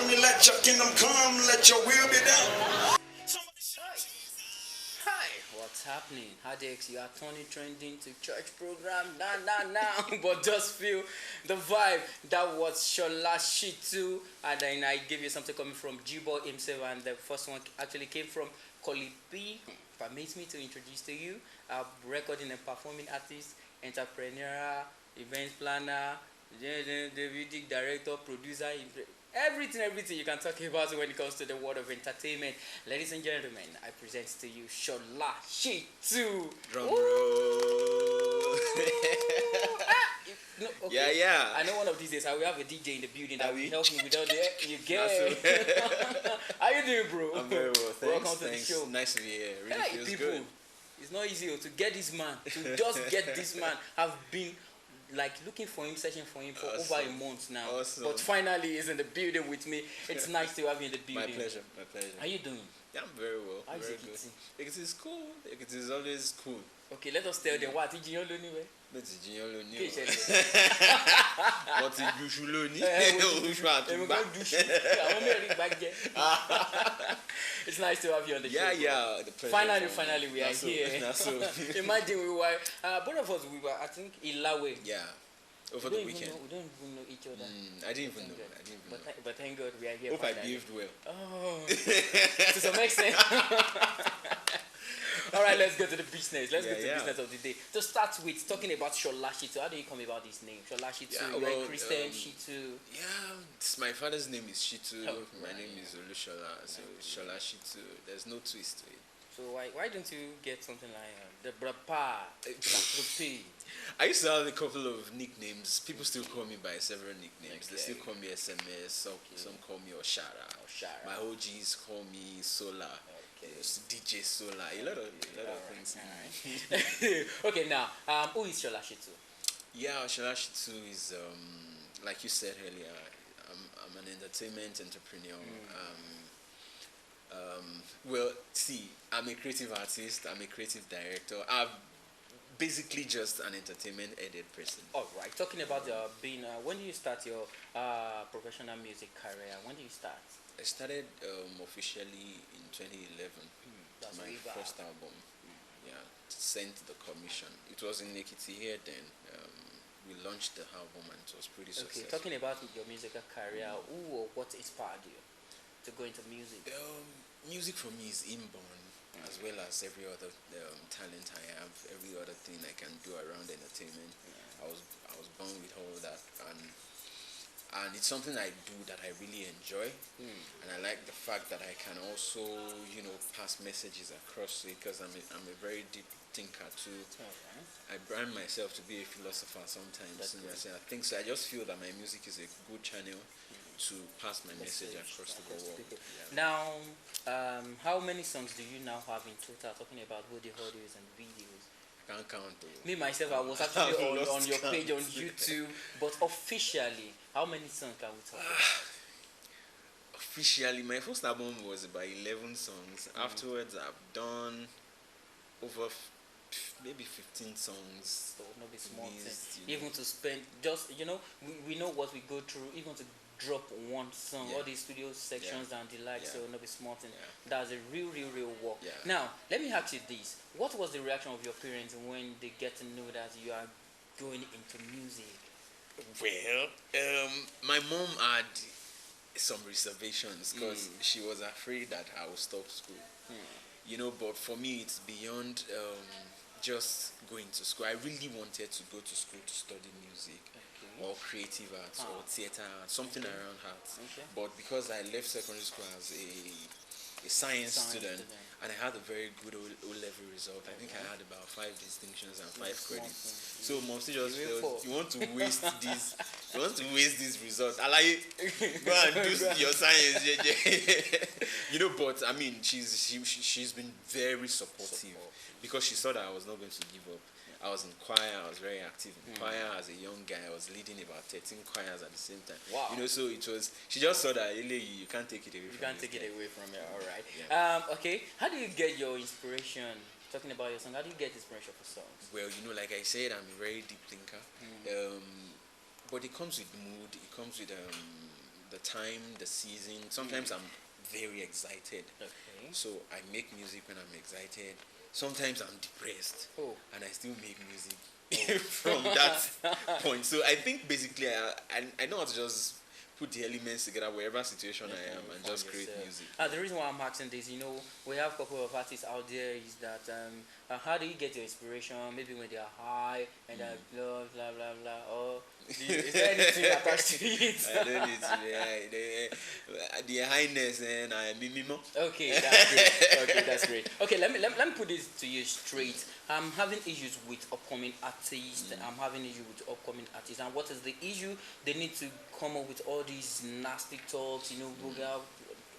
me, let your kingdom come, let your will be done. Hi, what's happening? Adex, you are turning trending to church program. Nah. But just feel the vibe. That was Sola, Shittu, and then I gave you something coming from Jibo himself, and the first one actually came from Kolipi. Permits me to introduce to you a recording and performing artist, entrepreneur, event planner, the music director, producer, everything you can talk about when it comes to the world of entertainment. Ladies and gentlemen, I present to you Sola, Shittu. Drum roll. No, okay. Yeah. I know one of these days I will have a DJ in the building that Are will we? help me without the you get. How you doing, bro? I'm very well, thanks. Welcome to the show. Nice to be here. Really Hey, feels people, good. it's not easy to get this man. To just get this man. I've been like looking for him, searching for him for over a month now. Awesome. But finally, he's in the building with me. It's nice to have you in the building. My pleasure. How you doing? Yeah, I'm very well. How is Very Ekiti? good. Ekiti is cool. Ekiti is always cool. Okay, let us tell them what did you know anyway. But it's Jinyolo ni. Okay, What is Yushulu ni? It's nice to have you on the show. Yeah. The pleasure. Finally, we are here. Imagine we were, both of us, we were, I think, Ilawe. Yeah. Over the weekend. We don't even know each other. I didn't even know. But thank God we are here. Hope I finally. behaved well. Oh, to some extent. All right, let's go to the business. Let's go to the business of the day. To start with, talking about Sola, Shittu. How do you come about this name? Sola, Shittu. You're a Christian, Shittu. Yeah, my father's name is Shittu. My name is Olushola. So Sola, Shittu. There's no twist to it. So why don't you get something like the Brapa, I used to have a couple of nicknames. People still call me by several nicknames. Okay. They still call me SMS. Some call me Oshara. My OGs call me Sola. DJ Sola. A lot of things. Right. Okay, now who is Sola Shittu? Yeah, Sola Shittu is like you said earlier. I'm an entertainment entrepreneur. Well, see, I'm a creative artist. I'm a creative director. I'm basically just an entertainment-headed person. All right. Talking about being, when did you start your professional music career? When did you start? I started officially in 2011. That's my way back. first album. Yeah, sent the commission. It was in Ekiti here then. We launched the album and it was pretty successful. Okay, talking about your musical career, who or what inspired you to go into music? Music for me is inborn, as well as every other talent I have, every other thing I can do around entertainment. I was born with all that, and it's something I do that I really enjoy, and I like the fact that I can also, pass messages across it, because I'm a very deep thinker too. I brand myself to be a philosopher sometimes. I think so. I just feel that my music is a good channel to pass my message across the world. Now, how many songs do you now have in total? Talking about body audios and videos. I can't count though. Me myself, I was actually on your page on YouTube, but officially, how many songs can we talk about? Officially, my first album was about 11 songs. Afterwards, I've done over maybe 15 songs. So not be small thing. Even to spend, just we know what we go through. Even to drop one song, all these studio sections and the like, so not be small thing. That's a real work. Now, let me ask you this: what was the reaction of your parents when they get to know that you are going into music? Well, my mom had some reservations because she was afraid that I would stop school. But for me, it's beyond just going to school. I really wanted to go to school to study music. Or creative arts or theater arts, something around arts. But because I left secondary school as a science student and I had a very good O-level result, I think I had about 5 distinctions and 5 credits. So mom still just felt, you want to waste these results. I like go and do your science. But I mean she's been very supportive because she saw that I was not going to give up. I was in choir. I was very active in choir as a young guy. I was leading about 13 choirs at the same time. Wow. So it was. She just saw that really you can't take it away. You can't take it away from her. All right. Okay. How do you get your inspiration? Talking about your song, how do you get inspiration for songs? Well, like I said, I'm a very deep thinker. But it comes with mood. It comes with the time, the season. Sometimes I'm very excited. Okay. So I make music when I'm excited. Sometimes I'm depressed. Oh. And I still make music from that point. So I think basically I know how to just put the elements together wherever situation I am and just create music. The reason why I'm asking this, we have a couple of artists out there is that how do you get your inspiration? Maybe when they are high and they're blah blah blah blah. Or is there anything attached to it? I don't need to be high. The highness and I mimimo. Okay, that's great. Okay, that's great. Okay, let me put this to you straight. I'm having issues with upcoming artists. I'm having issues with upcoming artists. And what is the issue? They need to come up with all these nasty talks, vulgar,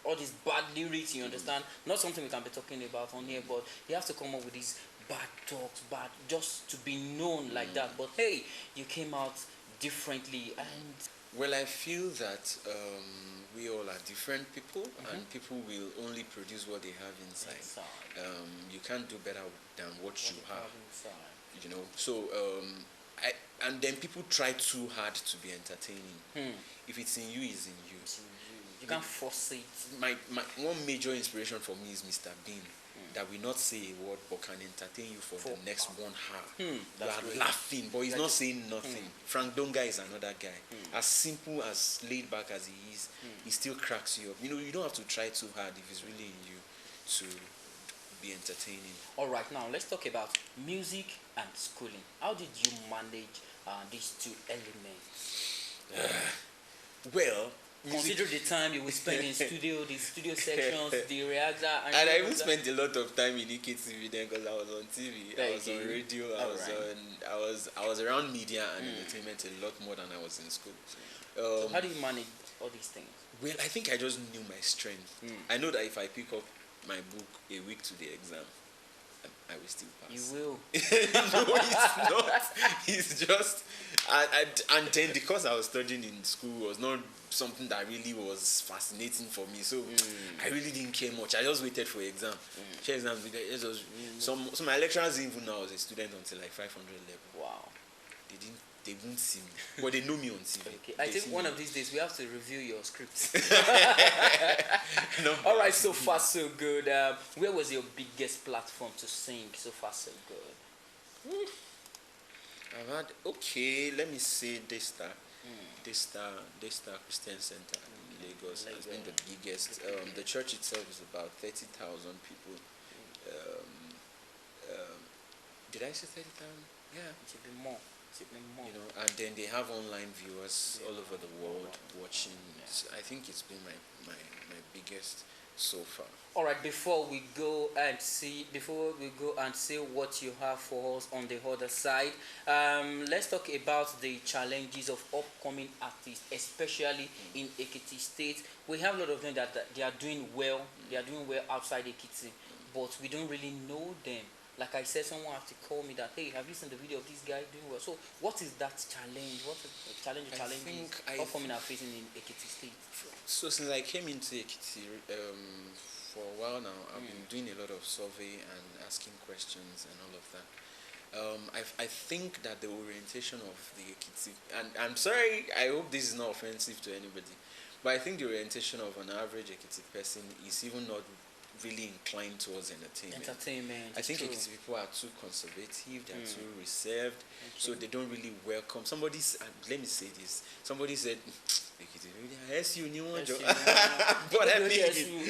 all these bad lyrics, you understand? Not something we can be talking about on here, but you have to come up with these bad talks, just to be known like that. But hey, you came out differently. And well, I feel that we all are different people, and people will only produce what they have inside. You can't do better than what you have inside. So and then people try too hard to be entertaining. If it's in you, it's in you. You can't force it. My one major inspiration for me is Mr. Bean. That will not say a word but can entertain you for the next 1 hour. You are laughing, but he's not saying nothing. Frank Donga is another guy. As simple, as laid back as he is, he still cracks you up. You don't have to try too hard if it's really in you to be entertaining. All right, now let's talk about music and schooling. How did you manage these two elements? Well, consider the time you will spend in studio, the studio sections, the reactor, and I even spent a lot of time in EKTV then because I was on TV, I was on radio, I was around media and entertainment a lot more than I was in school. So how do you manage all these things? Well, I think I just knew my strength. I know that if I pick up my book a week to the exam, I will still pass. You will. No, it's not. It's just, and then the course I was studying in school was not something that really was fascinating for me. So I really didn't care much. I just waited for exam. Exams. So my lecturers didn't even know I was a student until like 500 level. Wow. They won't see me, but they know me on TV. Okay. I think one of these days we have to review your scripts. All right, so far so good. Where was your biggest platform to sing? So far so good. I've had let me say Daystar Christian Center in Lagos has been the biggest. The church itself is about 30,000 people. Did I say 30,000? Yeah, it should be more. And then they have online viewers all over the world watching. I think it's been my biggest so far. All right, before we go and see what you have for us on the other side, let's talk about the challenges of upcoming artists, especially in Ekiti State. We have a lot of them that they are doing well. They are doing well outside Ekiti, but we don't really know them. Like I said, someone has to call me that, hey, have you seen the video of this guy doing well? So what is that challenge? What is the challenges upcoming are facing in Ekiti State? So since I came into Ekiti for a while now, I've been doing a lot of survey and asking questions and all of that. I think that the orientation of the Ekiti, and I'm sorry, I hope this is not offensive to anybody, but I think the orientation of an average Ekiti person is even not really inclined towards entertainment. I think Ekiti people are too conservative, they are too reserved, so they don't really welcome. Let me say this. Somebody said, SU new one job. But I mean,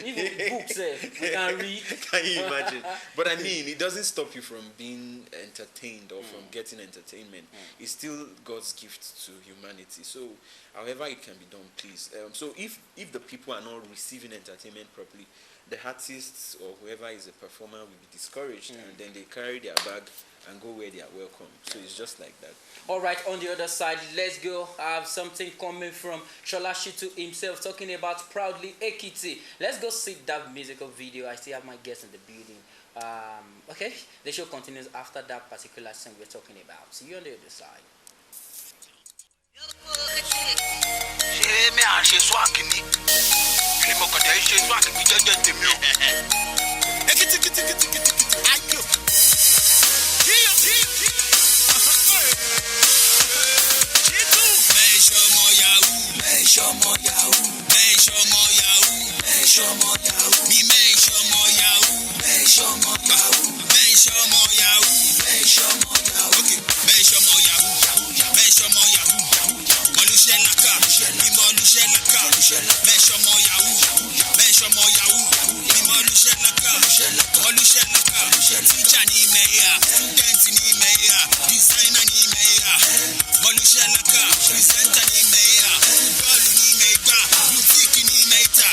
even books we can read. Can you imagine? But I mean, it doesn't stop you from being entertained or from getting entertainment. It's still God's gift to humanity. So, however it can be done, please. So if the people are not receiving entertainment properly, the artists or whoever is a performer will be discouraged, and then they carry their bag and go where they are welcome. So it's just like that. All right, on the other side, let's go have something coming from Sola Shittu himself, talking about Proudly Ekiti. Let's go see that musical video. I still have my guests in the building. Okay, the show continues after that particular song we're talking about. See you on the other side. shomo yahoo. Men shomo yahoo. Men shomo yahoo. Me men shomo yahoo. Men shomo yahoo. Men shomo yahoo. Men shomo yahoo. Okay. Men shomo yahoo. Men shomo yahoo. Molushe laka. Me molushe laka. Men shomo yahoo. Men shomo yahoo. Me molushe laka. Molushe laka. Teacher ni meya. Student ni meya. Designer ni meya. Molushe laka. Presenter ni meya. Football ni meya. Boutique ni meya.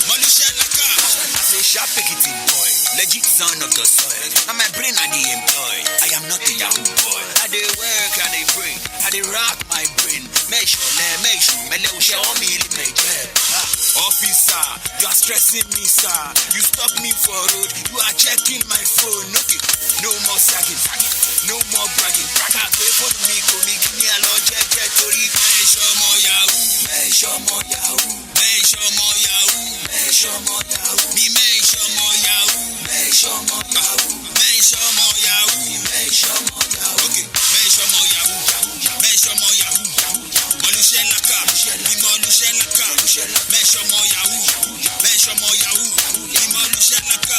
Molushe laka. I say sharp pickety boy. Legit son of the soil. Now my brain I dey employ. I am not a yahoo boy. I dey work, I dey pray. I dey rock my brain. Make sure, mele ushe on me my job. Officer, you are stressing me, sir. You stop me for road. You are checking my phone. Okay, no more sagging. No more bragging. Can't pay for me, give me a lot, get tori. Men shomo yahoo. Men shomo yahoo. Men shomo yahoo. Men shomo yahoo. Me men shomo yahoo. Men shomo yahoo. Men shomo yahoo. Men shomo yahoo. Okay, men shomo yahoo. Men shomo yahoo. Molushe laka. Me molushe laka. Men shomo yahoo. Men shomo yahoo. Me molushe laka.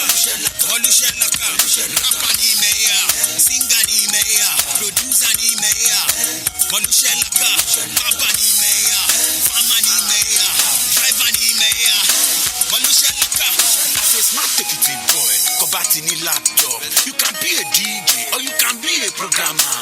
Molushe laka. Rapper ni meya. Singer ni meya. Producer ni meya. Molushe laka. Papa ni meya. Farmer ni meya. Driver ni meya. Molushe laka. As a smart executive boy, Kobati ni laptop. You can be a DJ or you can be a programmer.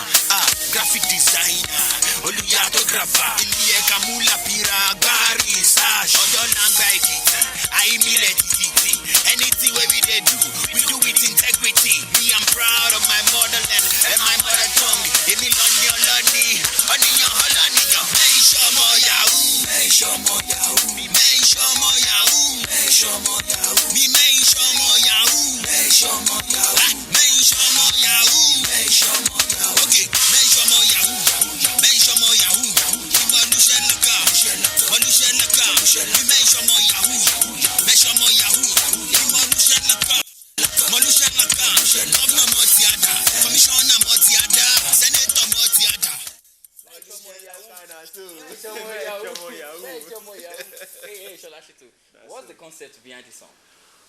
Graphic designer. Oluyatographer. Iliye kamula pira gari sash. Odolangba ekiti. Aimile titi. Anything where we dey do, we do with integrity. Me, I'm proud of my motherland and my mother tongue. Emi loni, oniyan holoniyan. Men shomo yahoo. Men shomo yahoo. Me men shomo yahoo. Men shomo yahoo. Me men shomo yahoo. Men shomo yahoo. Men shomo yahoo. Men shomo yahoo. Okay, men shomo yahoo. Men shomo yahoo. Me molushe laka. Molushe laka. Me men shomo yahoo. Men shomo yahoo. Me molushe laka. Molushe laka. Governor Motiada. Commissioner Motiada. Senator Motiada. Hey, Shola Shittu. What's the concept behind this song?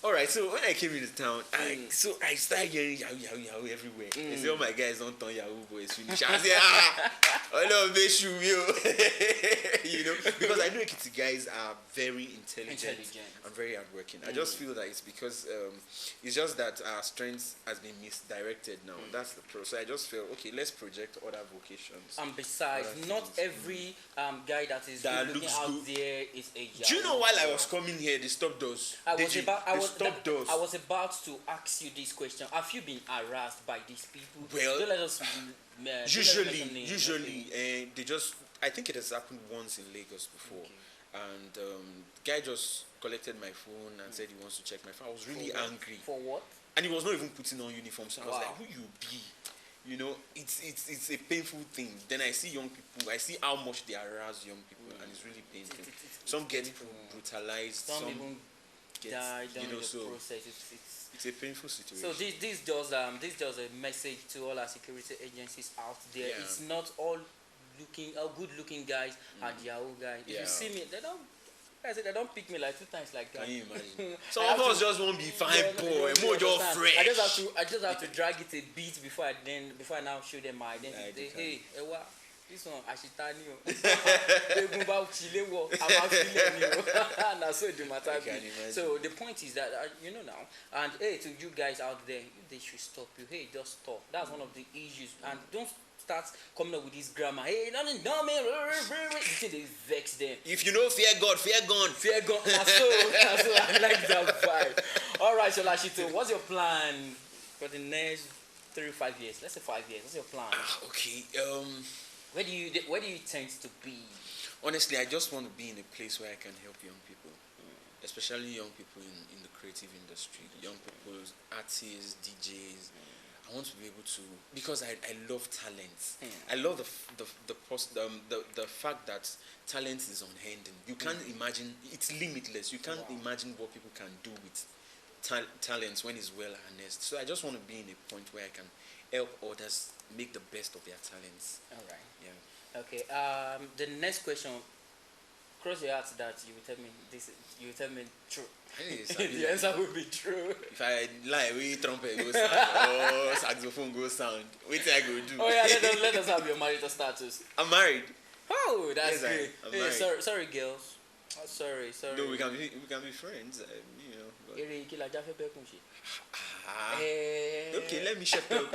Alright, so when I came into town, I started hearing Yahoo everywhere. They say, oh my guys don't turn Yahoo boys finish. I say, I love this shoe, you know, because I know Ekiti guys are very intelligent and very hardworking. I just feel that it's because it's just that our strength has been misdirected now. That's the pro. So I just feel, okay, let's project other vocations. And besides, not every guy that is that looking looks out good. there is a Yahoo. Do you know while I was coming here, they stopped us? I was about to ask you this question. Have you been harassed by these people? Well, don't let us. Usually, they just. I think it has happened once in Lagos before, and guy just collected my phone and said he wants to check my phone. I was really angry. For what? And he was not even putting on uniform, so I was like, "Who you be?" You know, it's a painful thing. Then I see young people. I see how much they harass young people, and it's really painful. Some get brutalized. Some even die during the so process. It's a painful situation. So this does a message to all our security agencies out there. Yeah. It's not all good looking guys are Yahoo guys. If you see me, they don't pick me like 2 times like that. Can you imagine? Some of us just won't be fine boy, more just fresh. I just have to drag it a bit before I now show them my identity. Hey, Ewa, this one Ashitani. So the point is that you know now, and hey, to you guys out there, they should stop you. Hey, just stop. That's one of the issues, and don't start coming up with this grammar. Hey, nothing, no man. They vex them. If you know fear God, fear gone. Fear gone. So I like that vibe. All right, Shola Shittu, what's your plan for the next 3 to 5 years? Let's say 5 years. What's your plan? Okay. Where do you tend to be? Honestly, I just want to be in a place where I can help young people, especially young people in the creative industry, young people, artists, DJs. I want to be able to, because I love talent. I love the fact that talent is unending. You can't imagine, it's limitless. You can't imagine what people can do with talents when it's well harnessed. So I just want to be in a point where I can help others make the best of their talents. All right. Yeah. Okay. The next question cross your heart that you will tell me this. You will tell me true. Anyways, The answer will be true. if I lie, we trumpet go sound or saxophone go sound. Wait till I go do. Oh yeah, let us have your marital status. I'm married. Oh, that's Yes, great. I'm Hey, married. sorry, girls. Oh, sorry. No, we can be friends. You know. But, Eré kí la já fẹ́ bẹ́kùn ṣe. okay, let me shut up.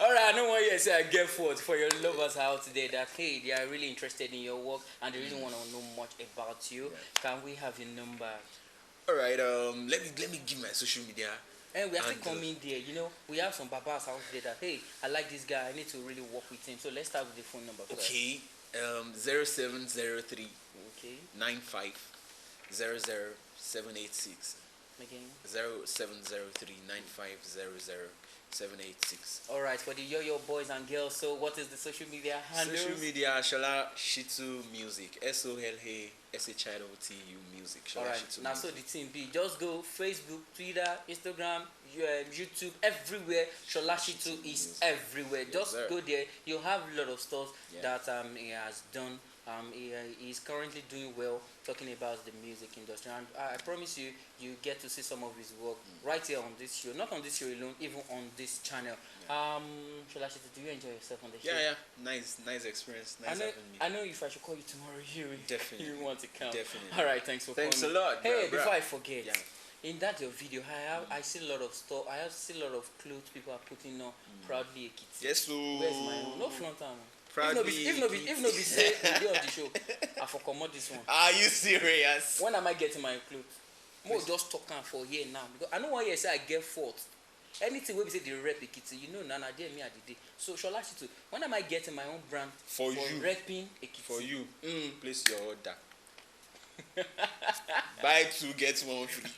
Alright, I know what you say. I get for your lovers out there that hey, they are really interested in your work and they really want to know much about you. Yeah. Can we have your number? All right. Let me give my social media. And we have to And, come in there. You know, we have some babas out there that hey, I like this guy. I need to really work with him. So let's start with the phone number first. Okay. 0703 Okay. 95 00786. Again. 0703 95 00786. All right, for the yo boys and girls. So what is the social media handle? Social media, Sola Shittu Music. SOLA SHITU Music. All Sola right, Shittu now Music. so the team be just go Facebook, Twitter, Instagram, YouTube, everywhere. Sola Shittu is everywhere. Just sir. go there. You have a lot of stuff Yeah. that he has done. He is currently doing well talking about the music industry, and I promise you, you get to see some of his work right here on this show. Not on this show alone, even on this channel. Sola Shittu, do you enjoy yourself on the show? Yeah. Nice experience. Nice having me. I know if I should call you tomorrow, Definitely. you want to come. Definitely. All right, thanks for Thanks coming. a lot, Hey, bro. before I forget, Yeah. in that your video, I see a lot of stuff. I have seen a lot of clothes people are putting on. Proudly Ekiti. Yes, so. Where's my own? No front arm. Proudly If no be say the day of the show, I for commot this one. Are you serious? When am I getting my clothes? More just talk am for here now because I know one year say I get fault. Anything wey be say the rep Ekiti, you know, Nana, there me at the day. So Sola Shittu, when am I getting my own brand For you. repping Ekiti? For you, place your order. Buy two, get one free.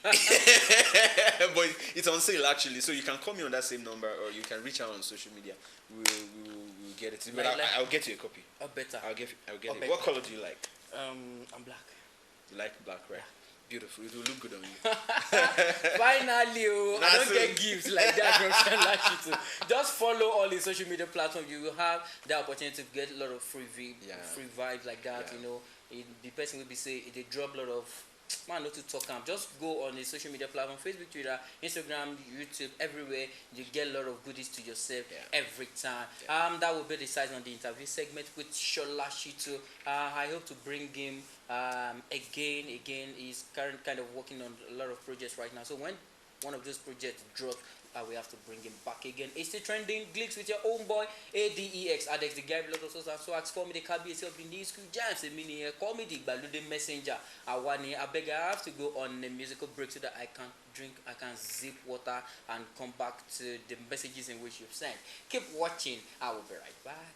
But it's on sale actually, so you can call me on that same number or you can reach out on social media. We'll get it. But I'll get you a copy. Better. I'll get Or it. better. What color do you like? I'm black. You like black, right? Beautiful. It will look good on you. Finally, I Nah, don't so- get gifts like that from Sola Shittu. Just follow all the social media platforms. You will have the opportunity to get a lot of free vibes like that. Yeah. You know, the person will be say they drop a lot of man not to talk am. Just go on the social media platform, Facebook, Twitter, Instagram, YouTube, everywhere. You get a lot of goodies to yourself every time. That will be the size on the interview segment with Sola Shittu. I hope to bring him again. He's kind of working on a lot of projects right now. So when one of those projects drops, we have to bring him back again. It's still trending. Glicks with your own boy Adex. Adex, the guy below the so ask for me the KBS of the new school jams. A mini call me the Balude messenger. I beg I have to go on a musical break so that I can drink, I can zip water and come back to the messages in which you've sent. Keep watching. I will be right back.